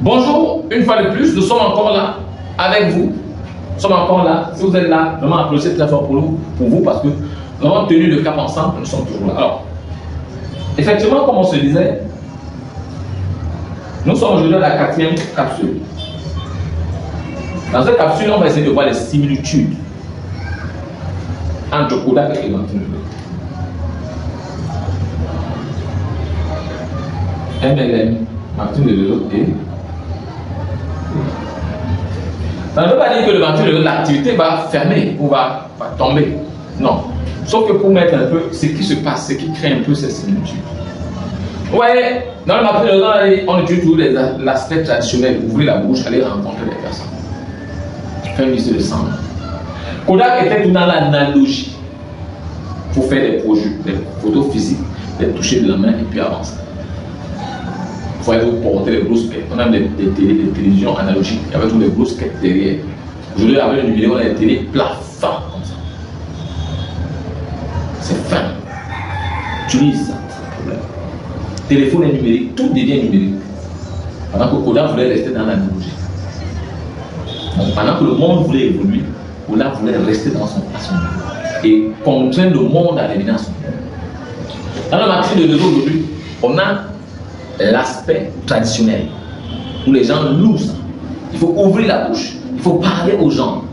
Bonjour, une fois de plus, nous sommes encore là avec vous. Nous sommes encore là. Si vous êtes là, vraiment applaudissez très fort pour vous parce que nous avons tenu le cap ensemble, nous sommes toujours là. Alors, effectivement, comme on se disait, nous sommes aujourd'hui à la 4e capsule. Dans cette capsule, on va essayer de voir les similitudes entre Kodak et Martin Luther. MLM, Martin Luther et... Ça ne veut pas dire que le Martin Luther, l'activité va fermer ou va tomber. Non. Sauf que pour mettre un peu ce qui se passe, ce qui crée un peu ces similitudes. Ouais, dans le Martin Luther, on utilise toujours l'aspect traditionnel. Ouvrir la bouche, aller rencontrer les personnes. Faire une liste de sang. Kodak était tout dans l'analogie. Pour faire des projets, des photos physiques, des toucher de la main et puis avancer. Il faut vous porter les grosses quêtes. On a des télévisions analogiques avec toutes les grosses quêtes derrière. Aujourd'hui, avec le numéro, on a des télé plafonds comme ça. C'est fin. Utilise ça, c'est un problème. Téléphone est numérique, tout devient numérique. Pendant que Kodak voulait rester dans l'analogie. Pendant que le monde voulait évoluer, Kodak voulait rester dans son façon et contraindre le monde à revenir à son monde. Dans le marché de réseau aujourd'hui, on a l'aspect traditionnel où les gens louent ça. Il faut ouvrir la bouche, il faut parler aux gens,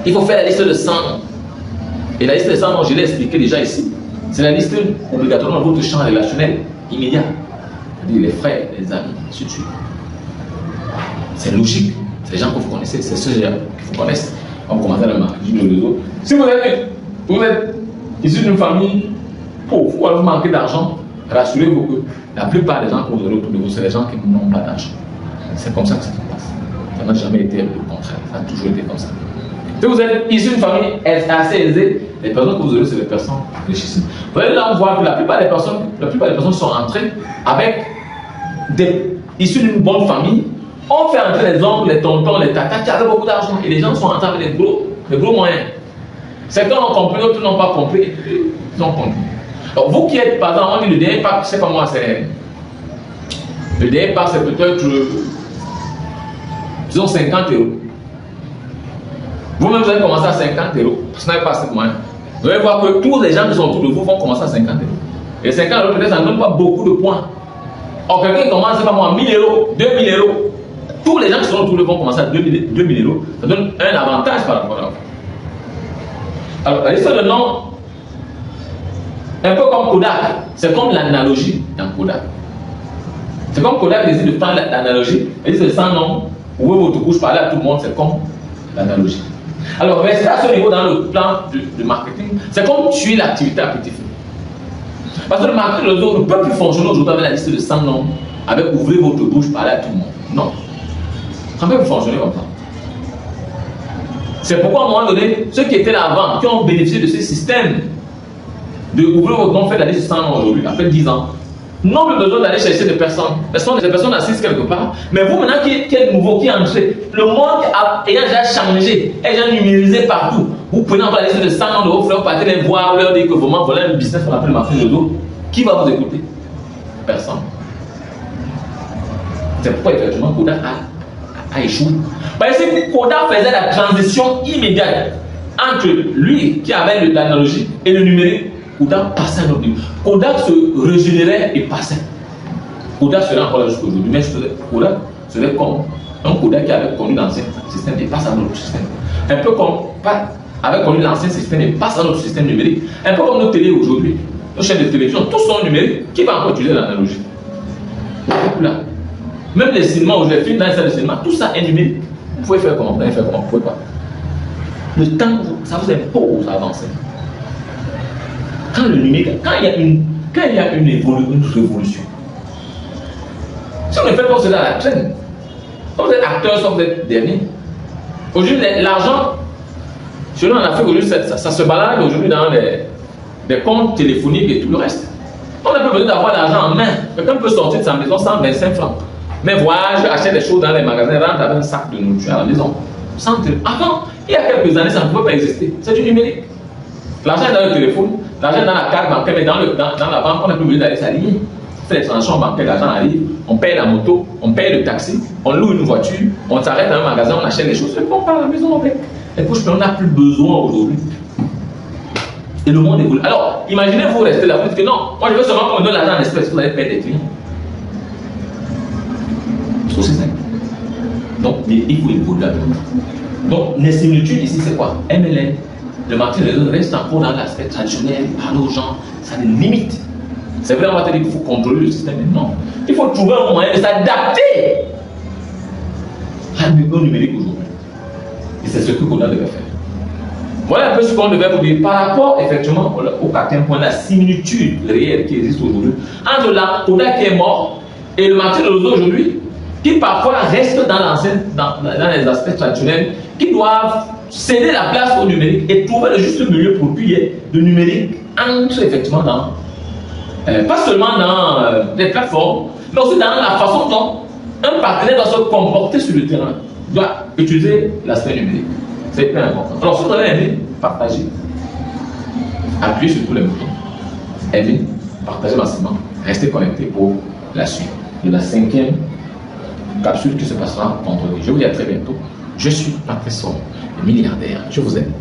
il faut faire la liste de 100 noms. Et la liste de 100 noms, je l'ai expliqué déjà ici, c'est la liste obligatoirement de votre champ relationnel immédiat, c'est-à-dire les frères, les amis, ainsi de suite. C'est logique, c'est les gens que vous connaissez, c'est ceux qu'il faut connaître. On commence à le marketing de réseau. Si vous êtes issu d'une famille pauvre ou alors vous manquez d'argent, rassurez-vous que la plupart des gens que vous aurez autour de vous, c'est les gens qui n'ont pas d'argent. C'est comme ça que ça se passe. Ça n'a jamais été le contraire, ça a toujours été comme ça. Si vous êtes issu d'une famille assez aisée, les personnes que vous aurez, c'est les personnes richissimes. Vous allez là voir que la plupart des personnes sont entrées avec issus d'une bonne famille. On fait entrer les oncles, les tontons, les tatas qui avaient beaucoup d'argent et les gens sont entrés avec les gros moyens. Certains ont compris, d'autres n'ont pas compris, ils ont compris. Donc vous qui êtes, par exemple, on dit le dernier pack, c'est pas moi, c'est... Le dernier pack, c'est peut-être, disons, 50 €. Vous-même, vous allez commencer à 50 €, ce n'est pas assez de moyens. Vous allez voir que tous les gens qui sont autour de vous vont commencer à 50 €. Et 50 €, peut-être, ça ne donne pas beaucoup de points. Or, quelqu'un qui commence, c'est pas moi, 1000 €, 2000 €. Tous les gens qui sont autour de vous vont commencer à 2000 €. Ça donne un avantage par rapport à vous. Alors, la liste de noms, un peu comme Kodak, c'est comme l'analogie dans Kodak. C'est comme Kodak décide de prendre l'analogie, et dit c'est 100 noms, ouvrez votre bouche, parlez à tout le monde, c'est comme l'analogie. Alors, rester à ce niveau dans le plan de marketing, c'est comme tuer l'activité à petit feu. Parce que le marketing réseau ne peut plus fonctionner aujourd'hui avec la liste de 100 noms, avec ouvrez votre bouche, parlez à tout le monde. Non. Ça ne peut plus fonctionner comme ça. C'est pourquoi à un moment donné, ceux qui étaient là avant, qui ont bénéficié de ce système de ouvrir votre nom, fait la liste de 100 noms aujourd'hui, après 10 ans, n'ont plus besoin d'aller chercher des personnes. Ces personnes assises quelque part. Mais vous, maintenant, qui êtes nouveau, qui est entré, le monde ayant déjà changé, est déjà numérisé partout. Vous prenez encore la liste de 100 noms de vos frères, vous partez les voir, vous leur dites que vraiment, voilà un business qu'on appelle le marché de réseau. Qui va vous écouter? Personne. C'est pourquoi, effectivement, Kodak a échoué. Parce que Kodak faisait la transition immédiate entre lui qui avait l'analogie et le numérique. Kodak passait à un autre niveau. Kodak se régénérait et passait. Kodak serait encore là jusqu'à aujourd'hui. Mais Kodak serait comme un Kodak qui avait connu l'ancien système et passe à un autre système. Un peu comme avait connu l'ancien système et passe à notre système numérique. Un peu comme nos télé aujourd'hui. Nos chaînes de télévision, tous sont numériques. Qui va encore utiliser l'analogie? Même les cinémas ou les films dans les salles de cinéma, tout ça est numérique. Vous pouvez faire comment? Vous pouvez faire comment? Vous pouvez pas. Le temps, ça vous impose à avancer. Quand le numérique, quand il y a une révolution, si on ne fait pas cela à la traîne, soit vous êtes acteur, soit vous êtes dernier. Aujourd'hui, l'argent, selon en Afrique, aujourd'hui, ça se balade aujourd'hui dans les comptes téléphoniques et tout le reste. On n'a pas besoin d'avoir l'argent en main. Quelqu'un peut sortir de sa maison 125 francs. Mais voyage, achète des choses dans les magasins, rentre avec un sac de nourriture à la maison. Avant, il y a quelques années, ça ne pouvait pas exister. C'est du numérique. L'argent est dans le téléphone, l'argent est dans la carte bancaire, mais dans la banque, on n'a plus besoin d'aller s'aligner. fait les transactions bancaires, l'argent arrive, on paye la moto, on paye le taxi, on loue une voiture, on s'arrête à un magasin, on achète les choses, et on part à la maison avec. Et puis, on n'a plus besoin aujourd'hui. Et le monde évolue. Alors, imaginez-vous rester là, vous dites que non, moi je veux seulement qu'on me donne l'argent en espèces, vous allez perdre des clients. C'est aussi simple. Donc, il faut évoluer. Donc, les similitudes ici, c'est quoi? MLM. Le marketing réseau reste encore dans l'aspect traditionnel, parler aux gens, ça a des limites. C'est vrai, on va te dire qu'il faut contrôler le système, mais non. Il faut trouver un moyen de s'adapter au numérique aujourd'hui. Et c'est ce que Koda devait faire. Voilà un peu ce qu'on devait vous dire par rapport effectivement au quatrième point, la similitude réelle qui existe aujourd'hui entre la Koda qui est mort et le marketing réseau aujourd'hui, qui parfois reste dans les aspects traditionnels, qui doivent céder la place au numérique et trouver le juste milieu pour appuyer le numérique entre effectivement dans, pas seulement dans les plateformes, mais aussi dans la façon dont un partenaire doit se comporter sur le terrain, doit utiliser l'aspect numérique. C'est hyper important. Alors, si vous avez aimé, partagez. Appuyez sur tous les boutons. Aimez, partagez massivement. Restez connectés pour la suite de la 5e capsule qui se passera vendredi. Je vous dis à très bientôt. Je suis Patrice Son, le milliardaire. Je vous aime.